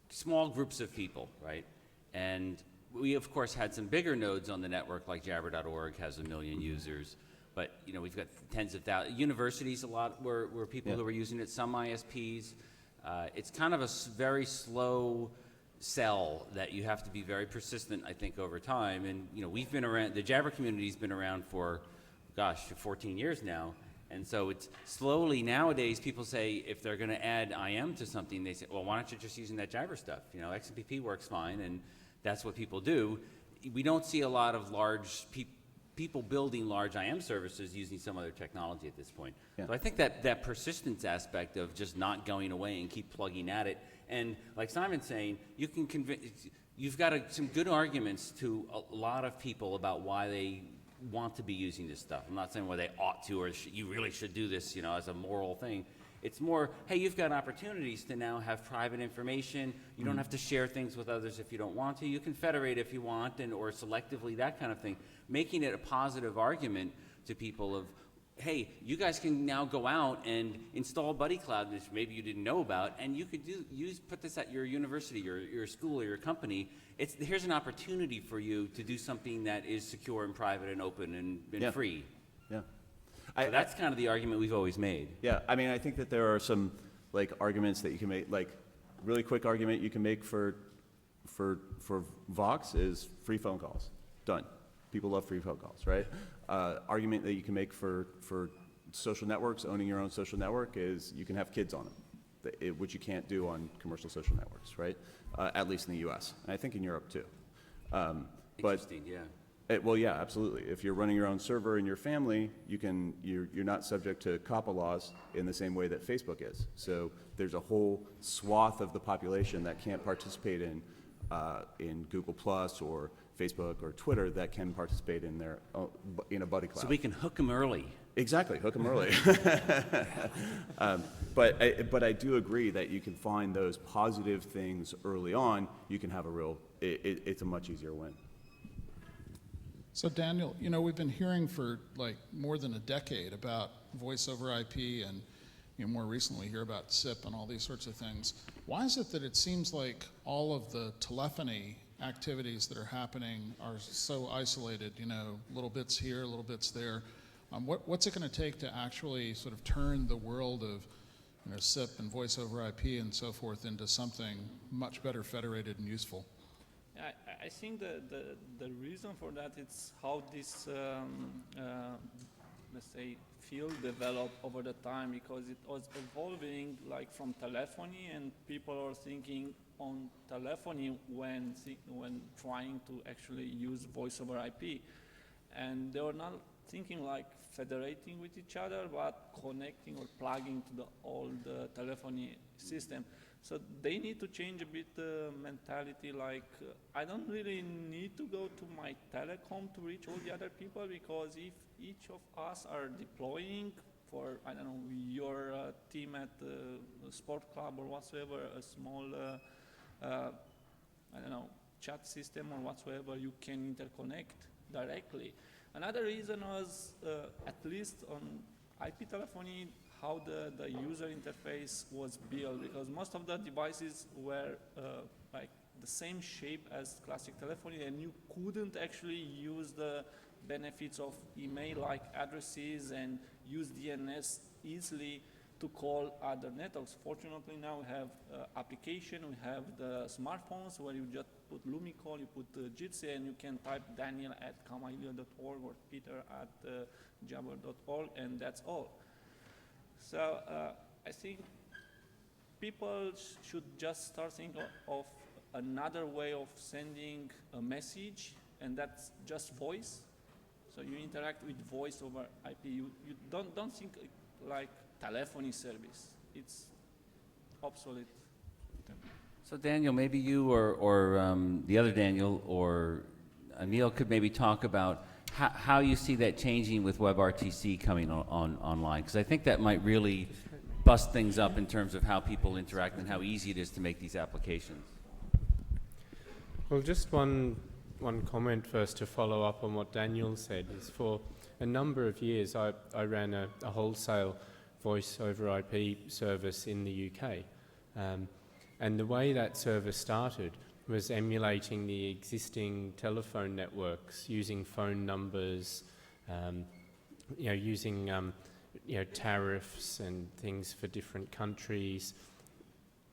small groups of people, right? And we, of course, had some bigger nodes on the network, like Jabber.org has 1 million users. But, we've got tens of thousands. Universities, a lot were people who were using it, some ISPs. It's kind of a very slow sell that you have to be very persistent, I think, over time. And, we've been around, the Jabber community's been around for, 14 years now. And so it's slowly nowadays, people say if they're going to add IM to something, they say, well, why don't you just using that Jabber stuff? XMPP works fine, and that's what people do. We don't see a lot of large people building large IM services using some other technology at this point. Yeah. So I think that persistence aspect of just not going away and keep plugging at it, and like Simon's saying, you can you've got some good arguments to a lot of people about why they want to be using this stuff. I'm not saying why they ought to or you really should do this, as a moral thing. It's more, hey, you've got opportunities to now have private information. You don't have to share things with others if you don't want to. You can federate if you want, or selectively, that kind of thing. Making it a positive argument to people of, hey, you guys can now go out and install BuddyCloud, which maybe you didn't know about, and you could put this at your university, your school, or your company. Here's an opportunity for you to do something that is secure and private and open and free. Yeah. So that's kind of the argument we've always made. Yeah, I think that there are some arguments that you can make, really quick argument you can make for Vox is free phone calls. Done. People love free phone calls, right? Argument that you can make for social networks, owning your own social network, is you can have kids on them, which you can't do on commercial social networks, right? At least in the US, and I think in Europe too. Interesting, yeah. Well, yeah, absolutely. If you're running your own server in your family, you're not subject to COPPA laws in the same way that Facebook is. So there's a whole swath of the population that can't participate in Google Plus or Facebook or Twitter that can participate in a BuddyCloud. So we can hook them early. Exactly, hook them early. But I do agree that you can find those positive things early on. You can have it's a much easier win. So Daniel, we've been hearing for more than a decade about voice over IP, and more recently hear about SIP and all these sorts of things. Why is it that it seems like all of the telephony activities that are happening are so isolated, little bits here, little bits there? What's it going to take to actually sort of turn the world of SIP and voice over IP and so forth into something much better federated and useful? I think the reason for that is how this, let's say, field developed over the time, because it was evolving from telephony, and people are thinking on telephony when trying to actually use voice over IP. And they were not thinking federating with each other, but connecting or plugging to the old telephony system. So they need to change a bit the mentality, I don't really need to go to my telecom to reach all the other people, because if each of us are deploying for, I don't know, your team at the sport club or whatsoever, a small, I don't know, chat system or whatsoever, you can interconnect directly. Another reason was, at least on IP telephony, how the user interface was built, because most of the devices were the same shape as classic telephony, and you couldn't actually use the benefits of email-like addresses and use DNS easily to call other networks. Fortunately, now we have application, we have the smartphones where you just put Lumicall, you put Jitsi, and you can type Daniel at kamailio.org or Peter at jabber.org, and that's all. So I think people should just start thinking of another way of sending a message, and that's just voice. So you interact with voice over IP. You don't think like telephony service. It's obsolete. So Daniel, maybe you or the other Daniel or Anil could maybe talk about how you see that changing with WebRTC coming online, because I think that might really bust things up in terms of how people interact and how easy it is to make these applications. Well, just one comment first to follow up on what Daniel said is, for a number of years I ran a wholesale voice over IP service in the UK. And the way that service started was emulating the existing telephone networks, using phone numbers, using tariffs and things for different countries.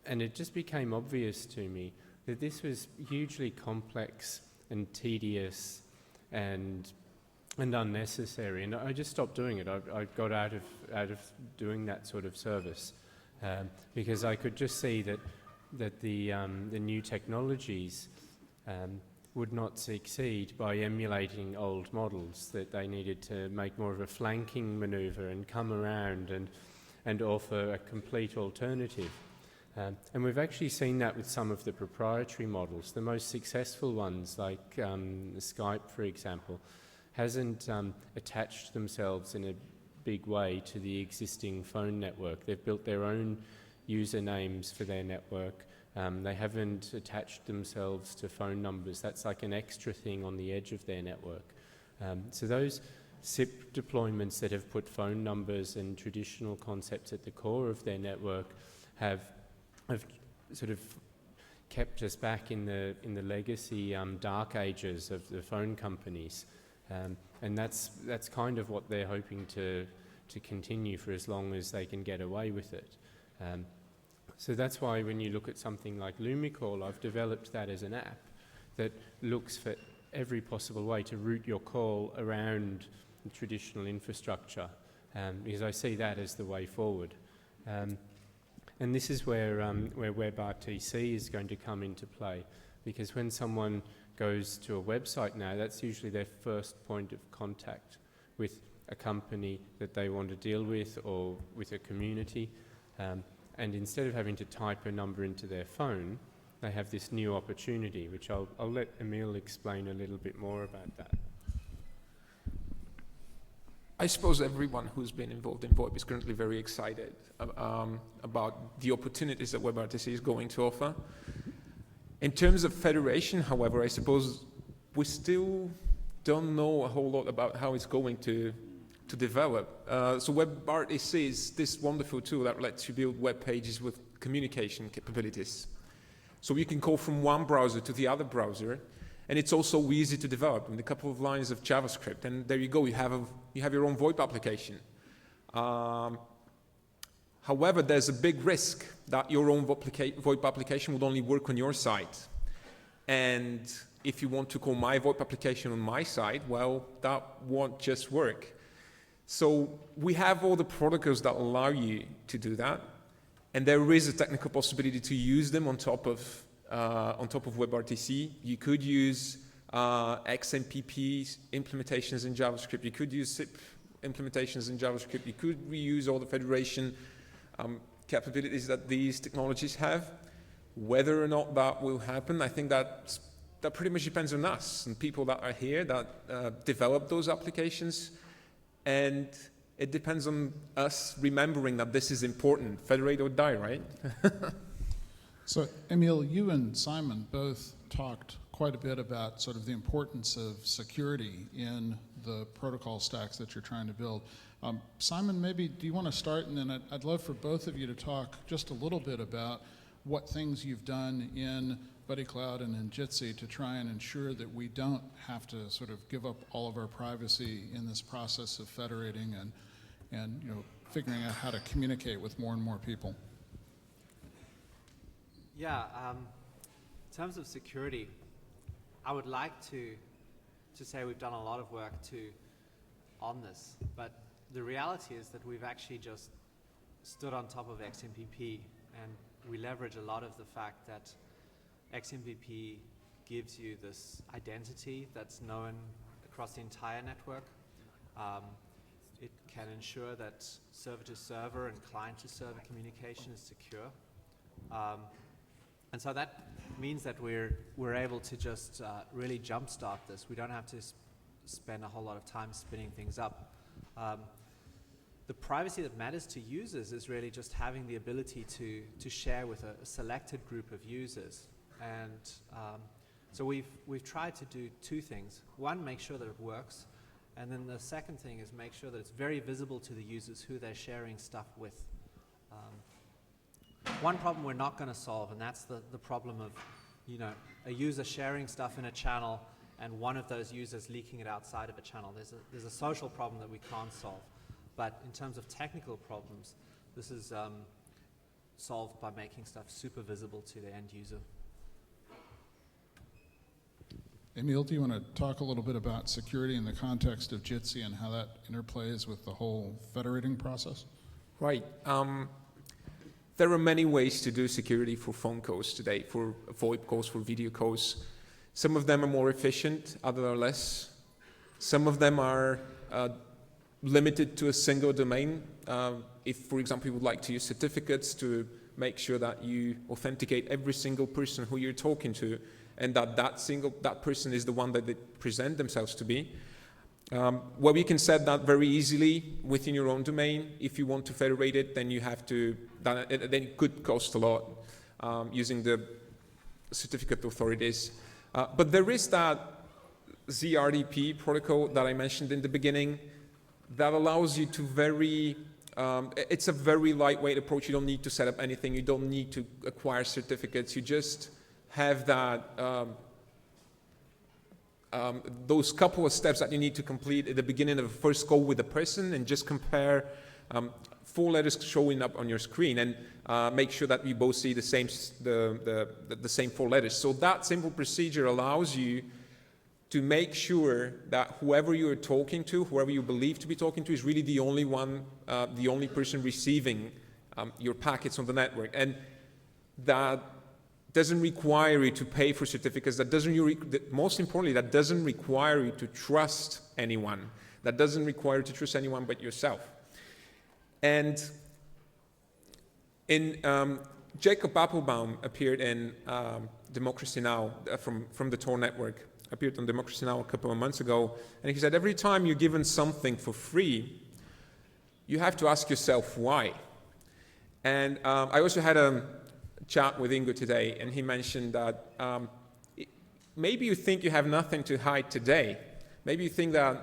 And it just became obvious to me that this was hugely complex and tedious and unnecessary. And I just stopped doing it. I got out of doing that sort of service because I could just see that the new technologies would not succeed by emulating old models, that they needed to make more of a flanking maneuver and come around and offer a complete alternative. And we've actually seen that with some of the proprietary models. The most successful ones, like Skype, for example, hasn't attached themselves in a big way to the existing phone network. They've built their own usernames for their network. They haven't attached themselves to phone numbers. That's like an extra thing on the edge of their network. So those SIP deployments that have put phone numbers and traditional concepts at the core of their network have sort of kept us back in the legacy dark ages of the phone companies. And that's kind of what they're hoping to continue for as long as they can get away with it. So that's why when you look at something like Lumicall, I've developed that as an app that looks for every possible way to route your call around the traditional infrastructure, because I see that as the way forward. And this is where WebRTC is going to come into play, because when someone goes to a website now, that's usually their first point of contact with a company that they want to deal with or with a community. And instead of having to type a number into their phone, they have this new opportunity, which I'll let Emil explain a little bit more about that. I suppose everyone who's been involved in VoIP is currently very excited about the opportunities that WebRTC is going to offer. In terms of federation, however, I suppose we still don't know a whole lot about how it's going to develop. So WebRTC is this wonderful tool that lets you build web pages with communication capabilities. So you can call from one browser to the other browser, and it's also easy to develop with a couple of lines of JavaScript, and there you go, you have your own VoIP application. However, there's a big risk that your own VoIP application would only work on your site. And if you want to call my VoIP application on my site, well, that won't just work. So we have all the protocols that allow you to do that, and there is a technical possibility to use them on top of WebRTC. You could use XMPP implementations in JavaScript. You could use SIP implementations in JavaScript. You could reuse all the federation capabilities that these technologies have. Whether or not that will happen, I think that pretty much depends on us and people that are here that develop those applications. And it depends on us remembering that this is important. Federate or die, right? So, Emil, you and Simon both talked quite a bit about sort of the importance of security in the protocol stacks that you're trying to build. Simon, maybe do you want to start, and then I'd love for both of you to talk just a little bit about what things you've done in BuddyCloud and in Jitsi to try and ensure that we don't have to sort of give up all of our privacy in this process of federating and figuring out how to communicate with more and more people. Yeah, in terms of security, I would like to say we've done a lot of work on this, but the reality is that we've actually just stood on top of XMPP, and we leverage a lot of the fact that XMPP gives you this identity that's known across the entire network. It can ensure that server-to-server and client-to-server communication is secure. And so that means that we're able to just really jumpstart this. We don't have to spend a whole lot of time spinning things up. The privacy that matters to users is really just having the ability to share with a selected group of users. And so we've tried to do two things. One, make sure that it works. And then the second thing is make sure that it's very visible to the users who they're sharing stuff with. one problem we're not going to solve, and that's the problem of, you know, a user sharing stuff in a channel and one of those users leaking it outside of a channel. There's a social problem that we can't solve. But in terms of technical problems, this is solved by making stuff super visible to the end user. Emil, do you want to talk a little bit about security in the context of Jitsi and how that interplays with the whole federating process? Right. There are many ways to do security for phone calls today, for VoIP calls, for video calls. Some of them are more efficient, others are less. Some of them are limited to a single domain. If, for example, you would like to use certificates to make sure that you authenticate every single person who you're talking to, and that person is the one that they present themselves to be. Well, you can set that very easily within your own domain. If you want to federate it, then you have to, then it could cost a lot using the certificate authorities. But there is that ZRDP protocol that I mentioned in the beginning that allows you to it's a very lightweight approach. You don't need to set up anything. You don't need to acquire certificates. You just have that, those couple of steps that you need to complete at the beginning of the first call with the person, and just compare 4 letters showing up on your screen, and make sure that you both see the same 4 letters. So that simple procedure allows you to make sure that whoever you are talking to, whoever you believe to be talking to, is really the only one, the only person receiving your packets on the network. And that doesn't require you to pay for certificates. That doesn't, most importantly, that doesn't require you to trust anyone. That doesn't require you to trust anyone but yourself. And in Jacob Appelbaum appeared in Democracy Now! From the Tor network, appeared on Democracy Now! A couple of months ago, and he said every time you're given something for free, you have to ask yourself why. And I also had a chat with Ingo today, and he mentioned that maybe you think you have nothing to hide today. Maybe you think that